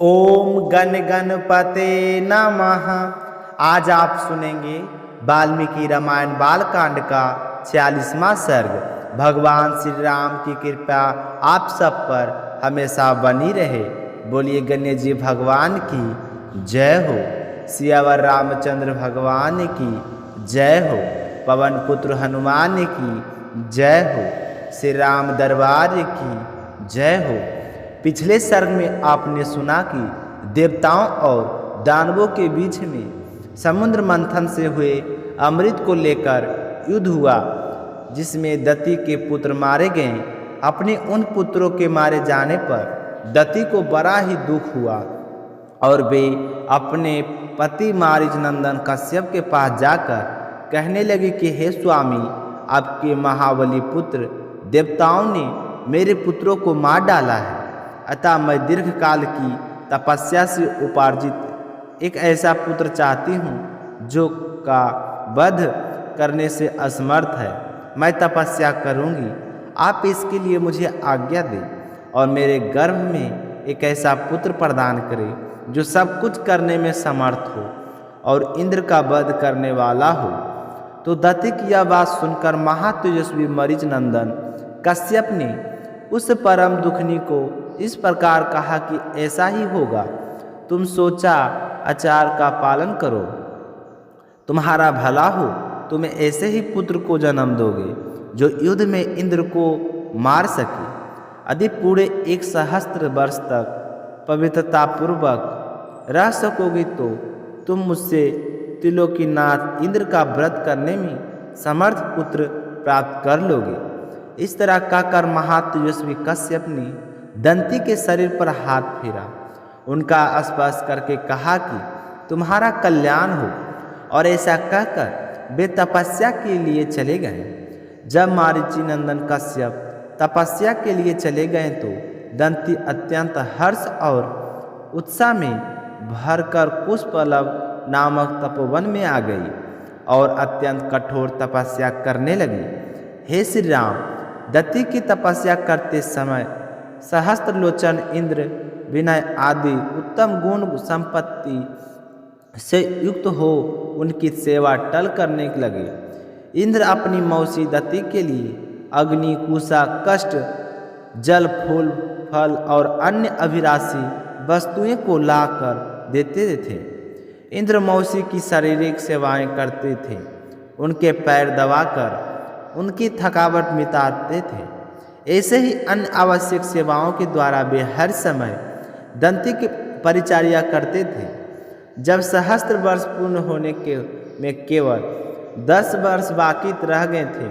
ओम गण गणपते नमः। आज आप सुनेंगे वाल्मीकि रामायण बालकांड का 46वां सर्ग। भगवान श्री राम की कृपा आप सब पर हमेशा बनी रहे। बोलिए गणेश जी भगवान की जय हो। सियावर रामचंद्र भगवान की जय हो। पवन पुत्र हनुमान की जय हो। श्री राम दरबार की जय हो। पिछले सर्ग में आपने सुना कि देवताओं और दानवों के बीच में समुद्र मंथन से हुए अमृत को लेकर युद्ध हुआ, जिसमें दति के पुत्र मारे गए। अपने उन पुत्रों के मारे जाने पर दति को बड़ा ही दुख हुआ और वे अपने पति मारीच नंदन कश्यप के पास जाकर कहने लगे कि हे स्वामी, आपके महाबली पुत्र देवताओं ने मेरे पुत्रों को मार डाला है, अतः मैं दीर्घ काल की तपस्या से उपार्जित एक ऐसा पुत्र चाहती हूँ जो का वध करने से असमर्थ है। मैं तपस्या करूँगी, आप इसके लिए मुझे आज्ञा दें और मेरे गर्भ में एक ऐसा पुत्र प्रदान करें जो सब कुछ करने में समर्थ हो और इंद्र का वध करने वाला हो। तो दति की यह बात सुनकर महातेजस्वी मरीच नंदन कश्यप ने उस परम दुखनी को इस प्रकार कहा कि ऐसा ही होगा। तुम सोचा आचार का पालन करो, तुम्हारा भला हो। तुम्हें ऐसे ही पुत्र को जन्म दोगे जो युद्ध में इंद्र को मार सके। यदि पूरे 1 सहस्त्र वर्ष तक पवित्रतापूर्वक रह सकोगे तो तुम मुझसे त्रिलोकीनाथ इंद्र का व्रत करने में समर्थ पुत्र प्राप्त कर लोगे। इस तरह कहकर महातेजस्वी कश्यप ने दंती के शरीर पर हाथ फेरा, उनका स्पर्श करके कहा कि तुम्हारा कल्याण हो, और ऐसा कहकर वे तपस्या के लिए चले गए। जब मारीची नंदन कश्यप तपस्या के लिए चले गए तो दंती अत्यंत हर्ष और उत्साह में भरकर पुष्पलव नामक तपोवन में आ गई और अत्यंत कठोर तपस्या करने लगी। हे श्री राम, दति की तपस्या करते समय सहस्त्रलोचन इंद्र विनय आदि उत्तम गुण संपत्ति से युक्त हो उनकी सेवा टल करने लगे। इंद्र अपनी मौसी दति के लिए अग्नि, कुशा, कष्ट, जल, फूल, फल और अन्य अभिलाषी वस्तुएं को लाकर देते थे। इंद्र मौसी की शारीरिक सेवाएं करते थे, उनके पैर दबाकर उनकी थकावट मिटाते थे। ऐसे ही अन्य आवश्यक सेवाओं के द्वारा वे हर समय दंती की परिचर्या करते थे। जब सहस्त्र वर्ष पूर्ण होने में केवल 10 वर्ष बाकी रह गए थे,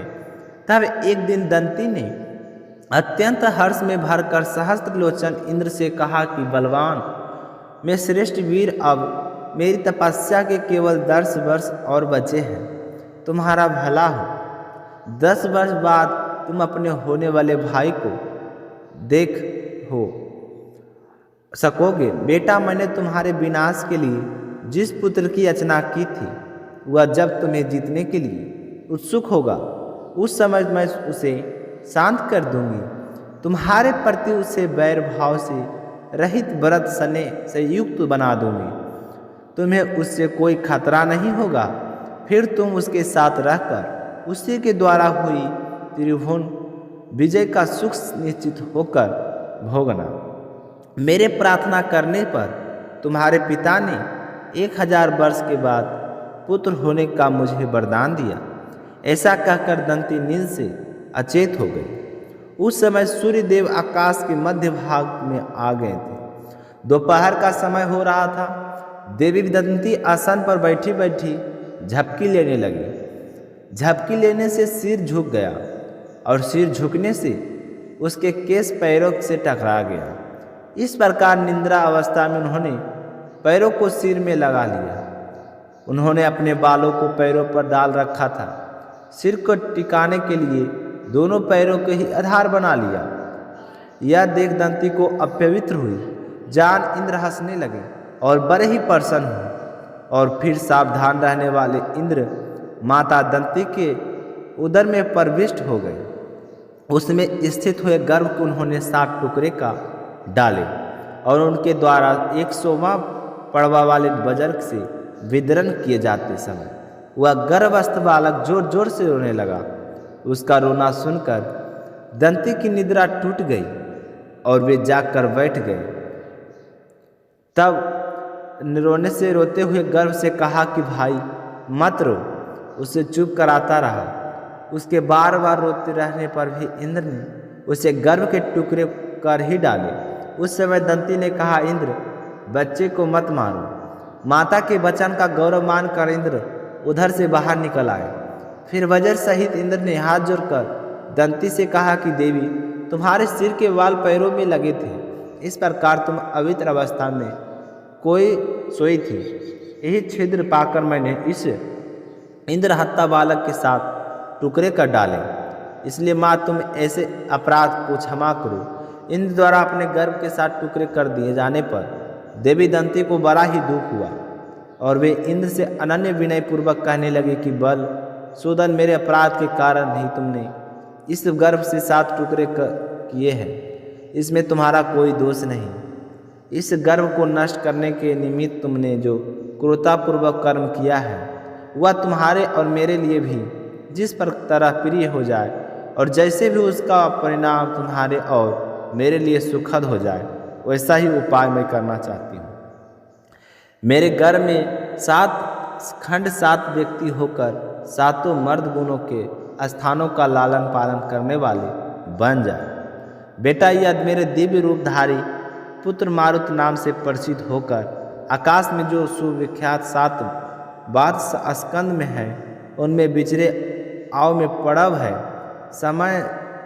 तब एक दिन दंती ने अत्यंत हर्ष में भरकर सहस्त्रलोचन इंद्र से कहा कि बलवान, मैं श्रेष्ठ वीर, अब मेरी तपस्या के केवल 10 वर्ष और बचे हैं। तुम्हारा भला हो। 10 वर्ष बाद तुम अपने होने वाले भाई को देख हो सकोगे। बेटा, मैंने तुम्हारे विनाश के लिए जिस पुत्र की याचना की थी, वह जब तुम्हें जीतने के लिए उत्सुक होगा, उस समय मैं उसे शांत कर दूंगी। तुम्हारे प्रति उसे वैर भाव से रहित व्रत स्नेह से युक्त बना दूंगी। तुम्हें उससे कोई खतरा नहीं होगा। फिर तुम उसके साथ रहकर उसी के द्वारा हुई त्रिभुवन विजय का सुख निश्चित होकर भोगना। मेरे प्रार्थना करने पर तुम्हारे पिता ने 1000 वर्ष के बाद पुत्र होने का मुझे वरदान दिया। ऐसा कहकर दंती नींद से अचेत हो गई। उस समय सूर्य देव आकाश के मध्य भाग में आ गए थे। दोपहर का समय हो रहा था। देवी दंती आसन पर बैठी बैठी झपकी लेने लगी। झपकी लेने से सिर झुक गया और सिर झुकने से उसके केस पैरों से टकरा गया। इस प्रकार निद्रा अवस्था में उन्होंने पैरों को सिर में लगा लिया। उन्होंने अपने बालों को पैरों पर डाल रखा था। सिर को टिकाने के लिए दोनों पैरों को ही आधार बना लिया। यह देख दंती को अपवित्र हुई। जान इंद्र हंसने लगे और बड़े ही प्रसन्न हुए, और फिर सावधान रहने वाले इंद्र माता दंती के उदर में प्रविष्ट हो गए। उसमें स्थित हुए गर्भ को उन्होंने 7 टुकड़े का डाले और उनके द्वारा 100वां पड़वा वाले वज्र से विदरण किए जाते समय वह गर्भस्थ बालक जोर जोर से रोने लगा। उसका रोना सुनकर दंती की निद्रा टूट गई और वे जाकर बैठ गए। तब रोने से रोते हुए गर्भ से कहा कि भाई मत रो। उसे चुप कराता रहा। उसके बार बार रोते रहने पर भी इंद्र ने उसे गर्भ के टुकड़े कर ही डाले। उस समय दंती ने कहा, इंद्र बच्चे को मत मारो। माता के वचन का गौरव मानकर इंद्र उधर से बाहर निकल आए। फिर वज्र सहित इंद्र ने हाथ जोड़कर दंती से कहा कि देवी, तुम्हारे सिर के वाल पैरों में लगे थे, इस प्रकार तुम अवित्र अवस्था में कोई सोई थी। यही छिद्र पाकर मैंने इस इंद्र हत्ता बालक के साथ टुकड़े कर डाले। इसलिए माँ, तुम ऐसे अपराध को क्षमा करो। इंद्र द्वारा अपने गर्भ के साथ टुकड़े कर दिए जाने पर देवी दंती को बड़ा ही दुख हुआ और वे इंद्र से अनन्य विनय पूर्वक कहने लगे कि बल सूदन, मेरे अपराध के कारण ही तुमने इस गर्भ से 7 टुकड़े किए हैं। इसमें तुम्हारा कोई दोष नहीं। इस गर्भ को नष्ट करने के निमित्त तुमने जो क्रूरतापूर्वक कर्म किया है वह तुम्हारे और मेरे लिए भी जिस पर तरह प्रिय हो जाए और जैसे भी उसका परिणाम तुम्हारे और मेरे लिए सुखद हो जाए, वैसा ही उपाय मैं करना चाहती हूँ। मेरे गर्भ में 7 खंड 7 व्यक्ति होकर 7 मर्द गुणों के स्थानों का लालन पालन करने वाले बन जाए। बेटा, यह मेरे दिव्य रूपधारी पुत्र मारुत नाम से परिचित होकर आकाश में जो सुविख्यात 7 बात स्कंद में है, उनमें विचरे आव में पड़व है, समय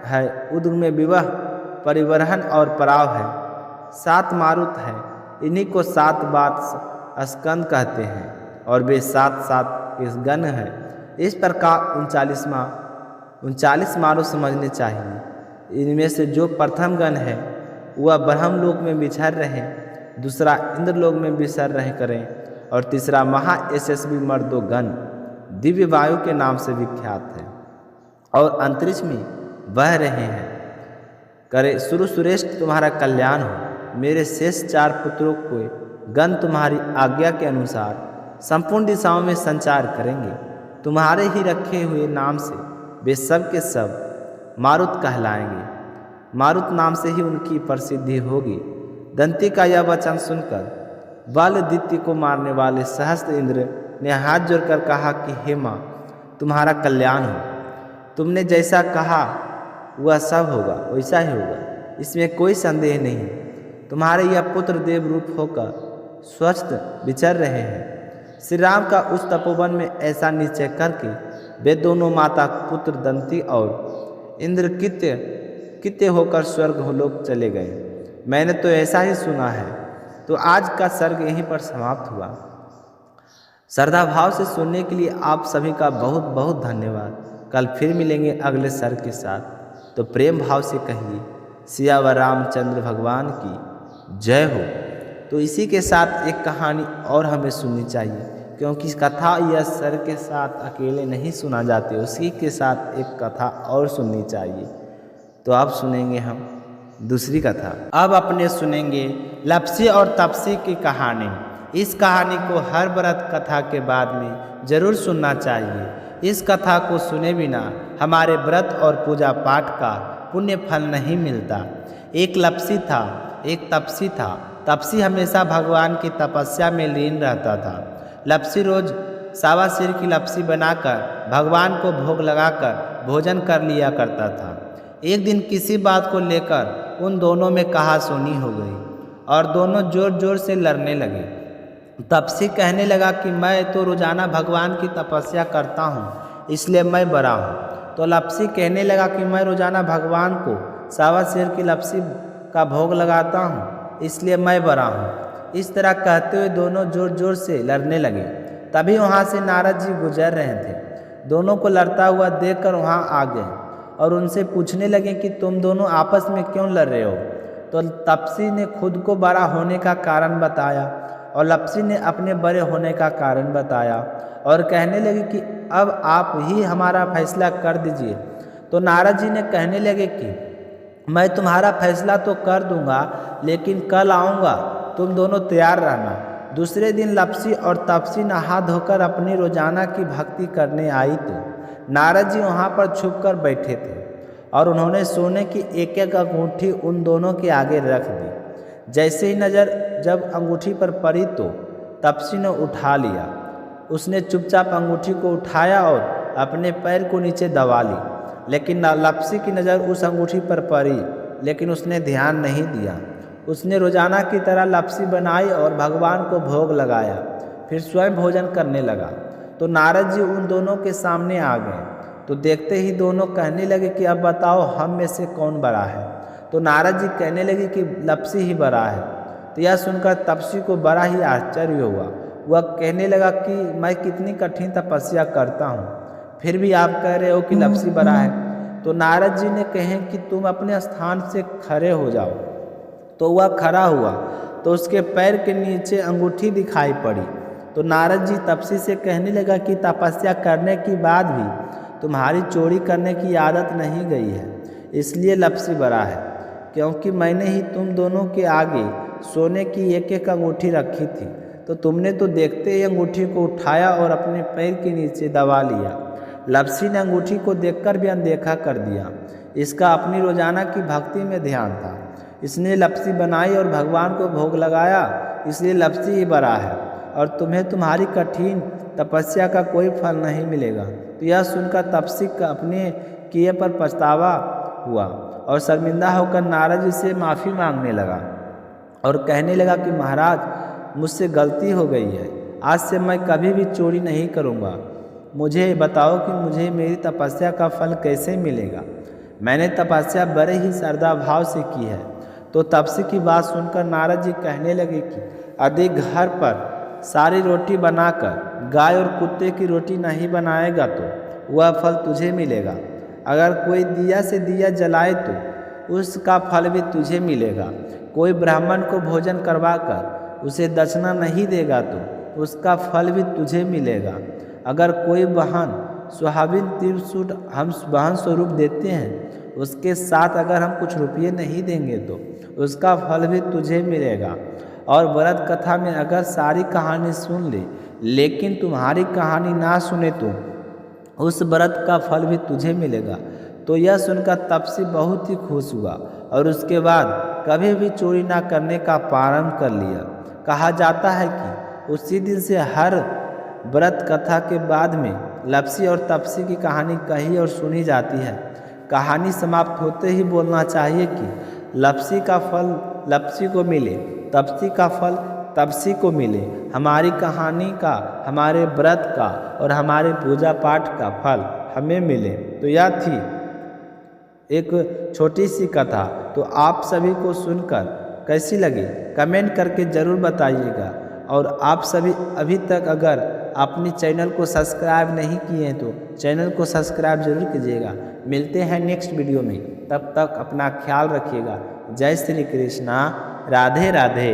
है, उद्ग में विवाह, परिवहन और पराव है। 7 मारुत है, इन्हीं को 7 बात स्कंद कहते हैं और वे 7 इस गण है। इस प्रकार 39 मारुत समझने चाहिए। इनमें से जो प्रथम गण है वह ब्रह्मलोक में विचर रहे, दूसरा इंद्रलोक में विचर रहे करें और तीसरा महा यशस्वी मर्दों गण दिव्य वायु के नाम से विख्यात है और अंतरिक्ष में बह रहे हैं। करे सुरेष्ठ तुम्हारा कल्याण हो। मेरे शेष 4 पुत्रों को गण तुम्हारी आज्ञा के अनुसार संपूर्ण दिशाओं में संचार करेंगे। तुम्हारे ही रखे हुए नाम से वे सब के सब मारुत कहलाएंगे। मारुत नाम से ही उनकी प्रसिद्धि होगी। दंती का यह वचन सुनकर बालदित्य को मारने वाले सहस्त्र इंद्र ने हाथ जोड़कर कहा कि हे माँ, तुम्हारा कल्याण हो। तुमने जैसा कहा वह सब होगा, वैसा ही होगा, इसमें कोई संदेह नहीं। तुम्हारे यह पुत्र देव रूप होकर स्वस्थ विचर रहे हैं। श्री राम का उस तपोवन में ऐसा निश्चय करके वे दोनों माता पुत्र दंती और इंद्र कित्य होकर स्वर्ग लोक चले गए। मैंने तो ऐसा ही सुना है। तो आज का सर्ग यहीं पर समाप्त हुआ। श्रद्धा भाव से सुनने के लिए आप सभी का बहुत बहुत धन्यवाद। कल फिर मिलेंगे अगले सर्ग के साथ। तो प्रेम भाव से कहिए सियावर रामचंद्र भगवान की जय हो। तो इसी के साथ एक कहानी और हमें सुननी चाहिए, क्योंकि कथा यह सर्ग के साथ अकेले नहीं सुना जाते, उसी के साथ एक कथा और सुननी चाहिए। तो अब सुनेंगे हम दूसरी कथा। अब अपने सुनेंगे लप्सी और तपसी की कहानी। इस कहानी को हर व्रत कथा के बाद में जरूर सुनना चाहिए। इस कथा को सुने बिना हमारे व्रत और पूजा पाठ का पुण्य फल नहीं मिलता। एक लप्सी था, एक तपसी था। तपसी हमेशा भगवान की तपस्या में लीन रहता था। लप्सी रोज 1.25 सिर की लप्सी बनाकर भगवान को भोग लगाकर भोजन कर लिया करता था। एक दिन किसी बात को लेकर उन दोनों में कहासुनी हो गई और दोनों जोर जोर से लड़ने लगे। तपसी कहने लगा कि मैं तो रोजाना भगवान की तपस्या करता हूँ, इसलिए मैं बड़ा हूँ। तो लप्सी कहने लगा कि मैं रोजाना भगवान को 1.25 सिर की लप्सी का भोग लगाता हूँ, इसलिए मैं बड़ा हूँ। इस तरह कहते हुए दोनों जोर जोर से लड़ने लगे। तभी वहाँ से नारद जी गुजर रहे थे। दोनों को लड़ता हुआ देखकर वहाँ आ गए और उनसे पूछने लगे कि तुम दोनों आपस में क्यों लड़ रहे हो। तो तपसी ने खुद को बड़ा होने का कारण बताया और लप्सी ने अपने बड़े होने का कारण बताया और कहने लगे कि अब आप ही हमारा फैसला कर दीजिए। तो नारद जी ने कहने लगे कि मैं तुम्हारा फैसला तो कर दूंगा, लेकिन कल आऊँगा, तुम दोनों तैयार रहना। दूसरे दिन लपसी और तपसी नहा धोकर अपनी रोजाना की भक्ति करने आई तो नारद जी वहाँ पर छुप कर बैठे थे और उन्होंने सोने की एक एक अंगूठी उन दोनों के आगे रख दी। जैसे ही नज़र जब अंगूठी पर पड़ी तो तपसी ने उठा लिया। उसने चुपचाप अंगूठी को उठाया और अपने पैर को नीचे दबा ली, लेकिन लपसी की नज़र उस अंगूठी पर पड़ी, लेकिन उसने ध्यान नहीं दिया। उसने रोजाना की तरह लपसी बनाई और भगवान को भोग लगाया, फिर स्वयं भोजन करने लगा। तो नारद जी उन दोनों के सामने आ गए। तो देखते ही दोनों कहने लगे कि अब बताओ हम में से कौन बड़ा है। तो नारद जी कहने लगे कि लपसी ही बड़ा है। तो यह सुनकर तपसी को बड़ा ही आश्चर्य हुआ। वह कहने लगा कि मैं कितनी कठिन तपस्या करता हूँ, फिर भी आप कह रहे हो कि लपसी बड़ा है। तो नारद जी ने कहे कि तुम अपने स्थान से खड़े हो जाओ। तो वह खड़ा हुआ तो उसके पैर के नीचे अंगूठी दिखाई पड़ी। तो नारद जी तपसी से कहने लगा कि तपस्या करने के बाद भी तुम्हारी चोरी करने की आदत नहीं गई है, इसलिए लपसी बड़ा है, क्योंकि मैंने ही तुम दोनों के आगे सोने की एक एक अंगूठी रखी थी। तो तुमने तो देखते ही अंगूठी को उठाया और अपने पैर के नीचे दबा लिया। लपसी ने अंगूठी को देखकर भी अनदेखा कर दिया। इसका अपनी रोजाना की भक्ति में ध्यान था। इसने लपसी बनाई और भगवान को भोग लगाया, इसलिए लपसी ही बड़ा है और तुम्हें तुम्हारी कठिन तपस्या का कोई फल नहीं मिलेगा। तो यह सुनकर तपसी का अपने किए पर पछतावा हुआ और शर्मिंदा होकर नारद जी से माफ़ी मांगने लगा और कहने लगा कि महाराज मुझसे गलती हो गई है, आज से मैं कभी भी चोरी नहीं करूँगा। मुझे बताओ कि मुझे मेरी तपस्या का फल कैसे मिलेगा। मैंने तपस्या बड़े ही श्रद्धा भाव से की है। तो तपसी की बात सुनकर नारद जी कहने लगे कि यदि घर पर सारी रोटी बनाकर गाय और कुत्ते की रोटी नहीं बनाएगा तो वह फल तुझे मिलेगा। अगर कोई दिया से दिया जलाए तो उसका फल भी तुझे मिलेगा। कोई ब्राह्मण को भोजन करवाकर उसे दक्षिणा नहीं देगा तो उसका फल भी तुझे मिलेगा। अगर कोई बहन सुहागिन त्रिशूट हम बहन स्वरूप देते हैं, उसके साथ अगर हम कुछ रुपये नहीं देंगे तो उसका फल भी तुझे मिलेगा। और व्रत कथा में अगर सारी कहानी सुन ले लेकिन तुम्हारी कहानी ना सुने तो उस व्रत का फल भी तुझे मिलेगा। तो यह सुनकर तपसी बहुत ही खुश हुआ और उसके बाद कभी भी चोरी ना करने का प्रारंभ कर लिया। कहा जाता है कि उसी दिन से हर व्रत कथा के बाद में लपसी और तपसी की कहानी कही और सुनी जाती है। कहानी समाप्त होते ही बोलना चाहिए कि लपसी का फल लपसी को मिले, तपसी का फल तपसी को मिले। हमारी कहानी का, हमारे व्रत का और हमारे पूजा पाठ का फल हमें मिले। तो यह थी एक छोटी सी कथा। तो आप सभी को सुनकर कैसी लगी कमेंट करके ज़रूर बताइएगा। और आप सभी अभी तक अगर अपने चैनल को सब्सक्राइब नहीं किए हैं तो चैनल को सब्सक्राइब जरूर कीजिएगा। मिलते हैं नेक्स्ट वीडियो में, तब तक अपना ख्याल रखिएगा। जय श्री कृष्णा, राधे राधे।